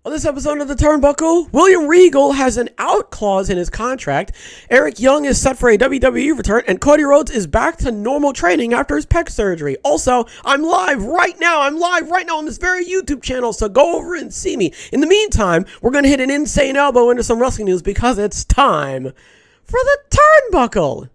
On this episode of the Turnbuckle, William Regal has an out clause in his contract, Eric Young is set for a WWE return, and Cody Rhodes is back to normal training after his pec surgery. Also, I'm live right now on this very YouTube channel, so go over and see me. In the meantime, we're going to hit an insane elbow into some wrestling news because it's time for the Turnbuckle.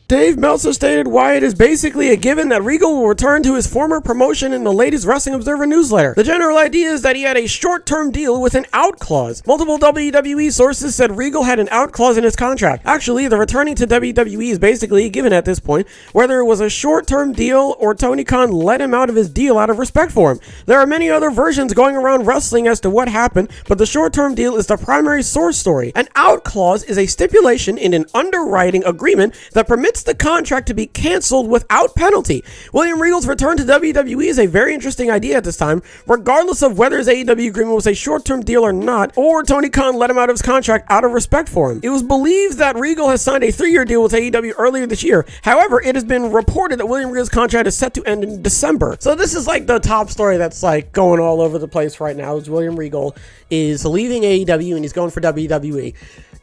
Dave Meltzer stated why it is basically a given that Regal will return to his former promotion in the latest Wrestling Observer newsletter. The general idea is that he had a short-term deal with an out clause. Multiple WWE sources said Regal had an out clause in his contract. Actually, the returning to WWE is basically a given at this point, whether it was a short-term deal or Tony Khan let him out of his deal out of respect for him. There are many other versions going around wrestling as to what happened, but the short-term deal is the primary source story. An out clause is a stipulation in an underwriting agreement that permits the contract to be canceled without penalty. William Regal's return to WWE is a very interesting idea at this time, regardless of whether his AEW agreement was a short-term deal or not, or Tony Khan let him out of his contract out of respect for him. It was believed that Regal has signed a 3-year deal with AEW earlier this year. However, it has been reported that William Regal's contract is set to end in December. So this is like the top story that's like going all over the place right now, is William Regal is leaving AEW and he's going for WWE.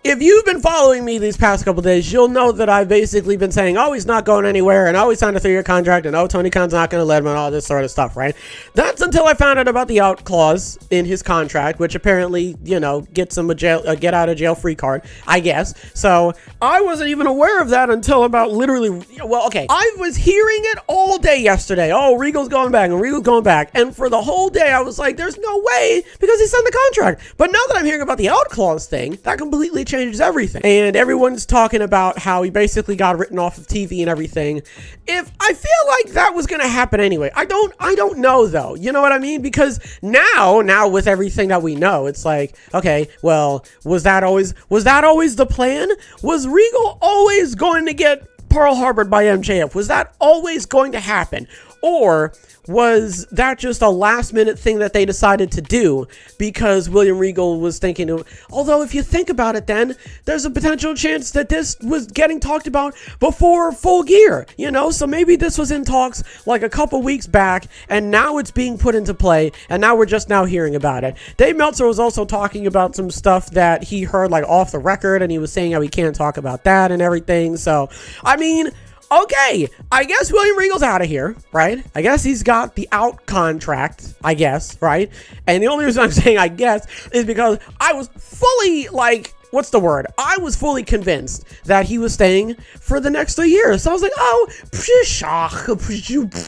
If you've been following me these past couple days, you'll know that I've basically been saying, oh, he's not going anywhere, and oh, he signed a 3-year contract, and oh, Tony Khan's not going to let him, and all this sort of stuff, right? That's until I found out about the out clause in his contract, which apparently, you know, gets him a get out of jail free card, I guess. So I wasn't even aware of that until about literally, well, okay, I was hearing it all day yesterday. Oh, Regal's going back, and Regal's going back, and for the whole day, I was like, there's no way, because he signed the contract. But now that I'm hearing about the out clause thing, that completely changes everything. And everyone's talking about how he basically got written off of TV and everything. If I feel like that was going to happen anyway, I don't know though. You know what I mean? Because now with everything that we know, it's like, okay, well, was that always the plan? Was Regal always going to get Pearl Harbored by MJF? Was that always going to happen? Or was that just a last minute thing that they decided to do because William Regal was thinking of, although if you think about it, then there's a potential chance that this was getting talked about before Full Gear, you know? So maybe this was in talks like a couple weeks back and now it's being put into play and now we're just now hearing about it. Dave Meltzer was also talking about some stuff that he heard like off the record and he was saying how he can't talk about that and everything. So, I mean, okay, I guess William Regal's out of here, right? I guess he's got the out contract, I guess, right? And the only reason I'm saying I guess is because I was fully like, what's the word? I was fully convinced that he was staying for the next 3 years. So I was like, oh,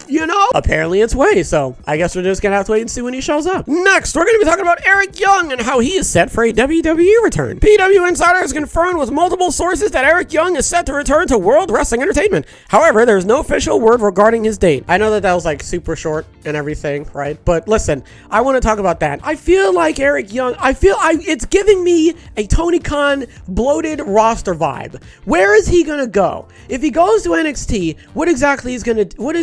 you know, apparently it's way. So I guess we're just going to have to wait and see when he shows up. Next, we're going to be talking about Eric Young and how he is set for a WWE return. PW Insider has confirmed with multiple sources that Eric Young is set to return to World Wrestling Entertainment. However, there's no official word regarding his date. I know that was like super short and everything, right? But listen, I want to talk about that. I feel like Eric Young, it's giving me a Tony Khan bloated roster vibe. Where is he gonna go? If he goes to NXT, what is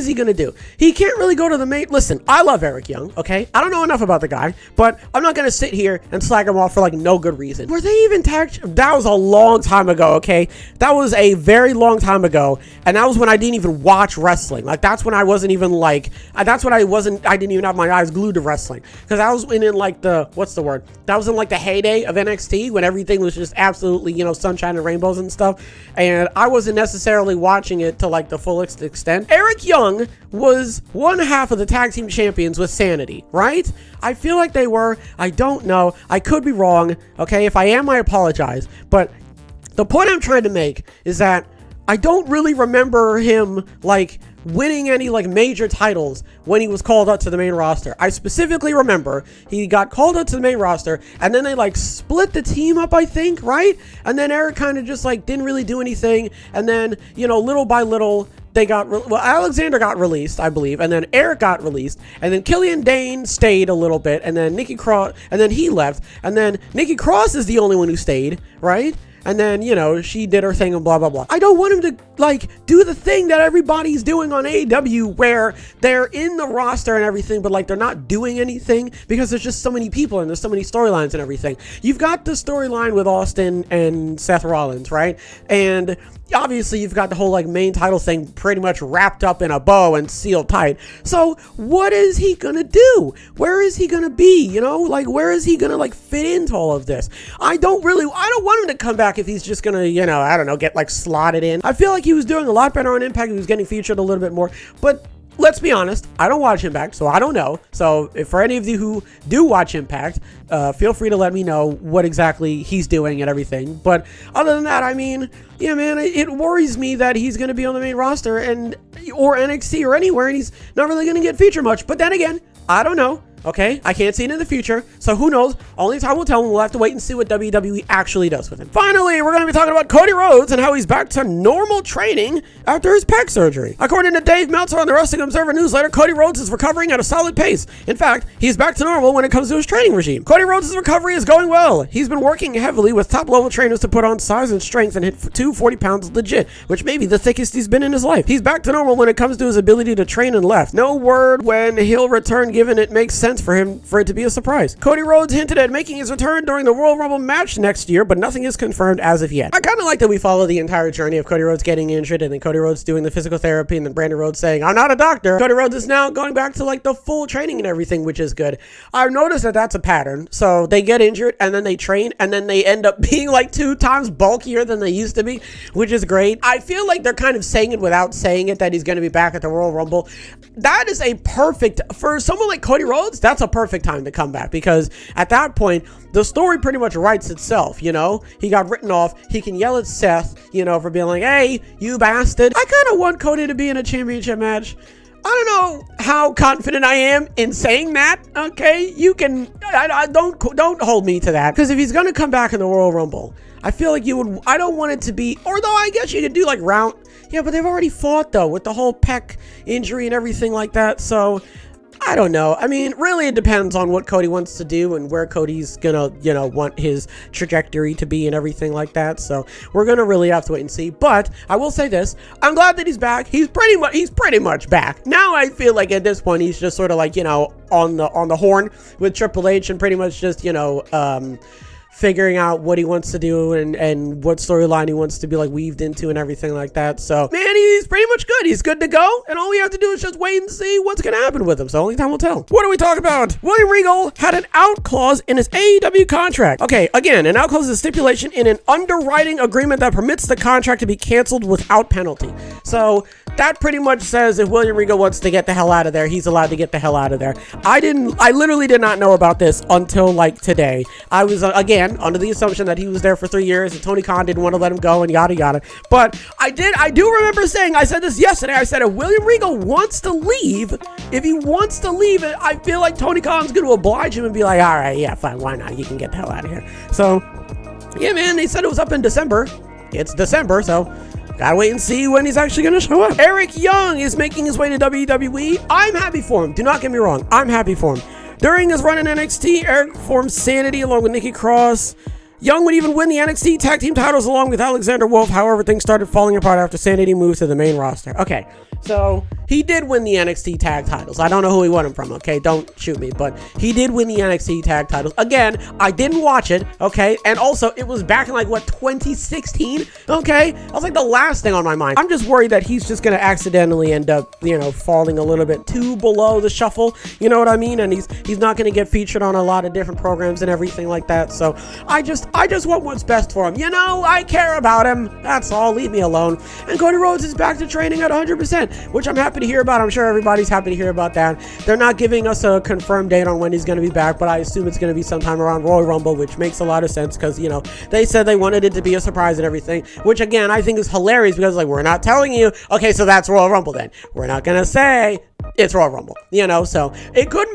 he gonna do? He can't really go to the main. Listen, I love Eric Young, okay? I don't know enough about the guy, but I'm not gonna sit here and slag him off for like no good reason. Were they even tagged? That was a long time ago, okay? That was a very long time ago, and that was when I didn't even watch wrestling. Like that's when I wasn't even like, I didn't even have my eyes glued to wrestling. Because I was in like the, what's the word? That was in like the heyday of NXT when everything was just absolutely, you know, sunshine and rainbows and stuff, and I wasn't necessarily watching it to like the fullest extent. Eric Young was one half of the tag team champions with Sanity, right? I feel like they were. I don't know. I could be wrong. Okay, if I am, I apologize. But the point I'm trying to make is that I don't really remember him like winning any like major titles when he was called up to the main roster. I specifically remember he got called up to the main roster and then they like split the team up, I think, right? And then Eric kind of just like didn't really do anything, and then, you know, little by little they got, Alexander got released, I believe, and then Eric got released, and then Killian Dane stayed a little bit, and then Nikki Cross, and then he left, and then Nikki Cross is the only one who stayed, right? And then, you know, she did her thing and blah, blah, blah. I don't want him to, like, do the thing that everybody's doing on AEW where they're in the roster and everything, but, like, they're not doing anything because there's just so many people and there's so many storylines and everything. You've got the storyline with Austin and Seth Rollins, right? And obviously you've got the whole like main title thing pretty much wrapped up in a bow and sealed tight. So what is he gonna do? Where is he gonna be? You know, like where is he gonna like fit into all of this? I don't want him to come back if he's just gonna, you know, I don't know, get like slotted in. I feel like he was doing a lot better on Impact. He was getting featured a little bit more, but let's be honest, I don't watch Impact, so I don't know. So if for any of you who do watch Impact, feel free to let me know what exactly he's doing and everything. But other than that, I mean, yeah, man, it worries me that he's going to be on the main roster or NXT or anywhere, and he's not really going to get featured much. But then again, I don't know. Okay, I can't see it in the future, so who knows? Only time will tell, and we'll have to wait and see what WWE actually does with him. Finally, we're going to be talking about Cody Rhodes and how he's back to normal training after his pec surgery. According to Dave Meltzer on the Wrestling Observer newsletter, Cody Rhodes is recovering at a solid pace. In fact, he's back to normal when it comes to his training regime. Cody Rhodes' recovery is going well. He's been working heavily with top-level trainers to put on size and strength and hit 240 pounds legit, which may be the thickest he's been in his life. He's back to normal when it comes to his ability to train and left. No word when he'll return, given it makes sense for it to be a surprise. Cody Rhodes hinted at making his return during the Royal Rumble match next year, but nothing is confirmed as of yet. I kind of like that we follow the entire journey of Cody Rhodes getting injured and then Cody Rhodes doing the physical therapy and then Brandon Rhodes saying, I'm not a doctor. Cody Rhodes is now going back to like the full training and everything, which is good. I've noticed that that's a pattern. So they get injured and then they train and then they end up being like 2 times bulkier than they used to be, which is great. I feel like they're kind of saying it without saying it that he's going to be back at the Royal Rumble. That is for someone like Cody Rhodes, that's a perfect time to come back, because at that point the story pretty much writes itself. You know, he got written off. He can yell at Seth, you know, for being like, hey, you bastard. I kind of want Cody to be in a championship match. I don't know how confident I am in saying that. Okay, you can, don't hold me to that, because if he's going to come back in the Royal Rumble, I feel like I don't want it to be, although I guess you could do like yeah, but they've already fought though with the whole pec injury and everything like that. So I don't know. I mean, really it depends on what Cody wants to do and where Cody's gonna, you know, want his trajectory to be and everything like that. So we're gonna really have to wait and see. But I will say this, I'm glad that he's back. He's pretty much back. Now I feel like at this point he's just sort of like, you know, on the horn with Triple H and pretty much just, you know, figuring out what he wants to do and what storyline he wants to be like weaved into and everything like that. So man, he's pretty much good. He's good to go, and all we have to do is just wait and see what's gonna happen with him. So only time will tell. What do we talk about? William Regal had an out clause in his AEW contract. Okay, again, an out clause is a stipulation in an underwriting agreement that permits the contract to be canceled without penalty. So that pretty much says if William Regal wants to get the hell out of there, he's allowed to get the hell out of there. I literally did not know about this until like today. I was again under the assumption that he was there for 3 years and Tony Khan didn't want to let him go and yada yada. But I do remember saying, I said this yesterday, I said if William Regal wants to leave, I feel like Tony Khan's going to oblige him and be like, all right, yeah, fine, why not? You can get the hell out of here. So yeah, man, they said it was up in December. It's December, so gotta wait and see when he's actually gonna show up. Eric Young is making his way to WWE. I'm happy for him. Do not get me wrong. I'm happy for him. During his run in NXT, Eric formed Sanity along with Nikki Cross. Young would even win the NXT tag team titles along with Alexander Wolf. However, things started falling apart after Sanity moved to the main roster. Okay, so he did win the NXT tag titles. I don't know who he won them from, okay? Don't shoot me, but he did win the NXT tag titles. Again, I didn't watch it, okay? And also, it was back in like, what, 2016? Okay? That was like the last thing on my mind. I'm just worried that he's just going to accidentally end up, you know, falling a little bit too below the shuffle. You know what I mean? And he's not going to get featured on a lot of different programs and everything like that. So I just want what's best for him. You know, I care about him. That's all. Leave me alone. And Cody Rhodes is back to training at 100%, which I'm happy to hear about. I'm sure everybody's happy to hear about that. They're not giving us a confirmed date on when he's going to be back, but I assume it's going to be sometime around Royal Rumble, which makes a lot of sense because, you know, they said they wanted it to be a surprise and everything, which again, I think is hilarious because like, we're not telling you, okay, so that's Royal Rumble then. We're not going to say it's Royal Rumble, you know, so it could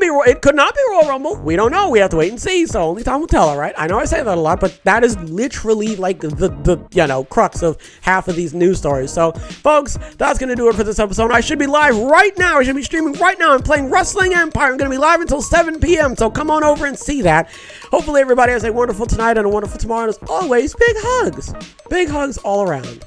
not be Royal Rumble. We don't know. We have to wait and see. So only time will tell, all right? I know I say that a lot, but that is literally like the you know, crux of half of these news stories. So folks, that's going to do it for this episode. I should be live right now. I should be streaming right now. I'm playing Wrestling Empire. I'm going to be live until 7 p.m. So come on over and see that. Hopefully everybody has a wonderful tonight and a wonderful tomorrow. And as always, big hugs all around.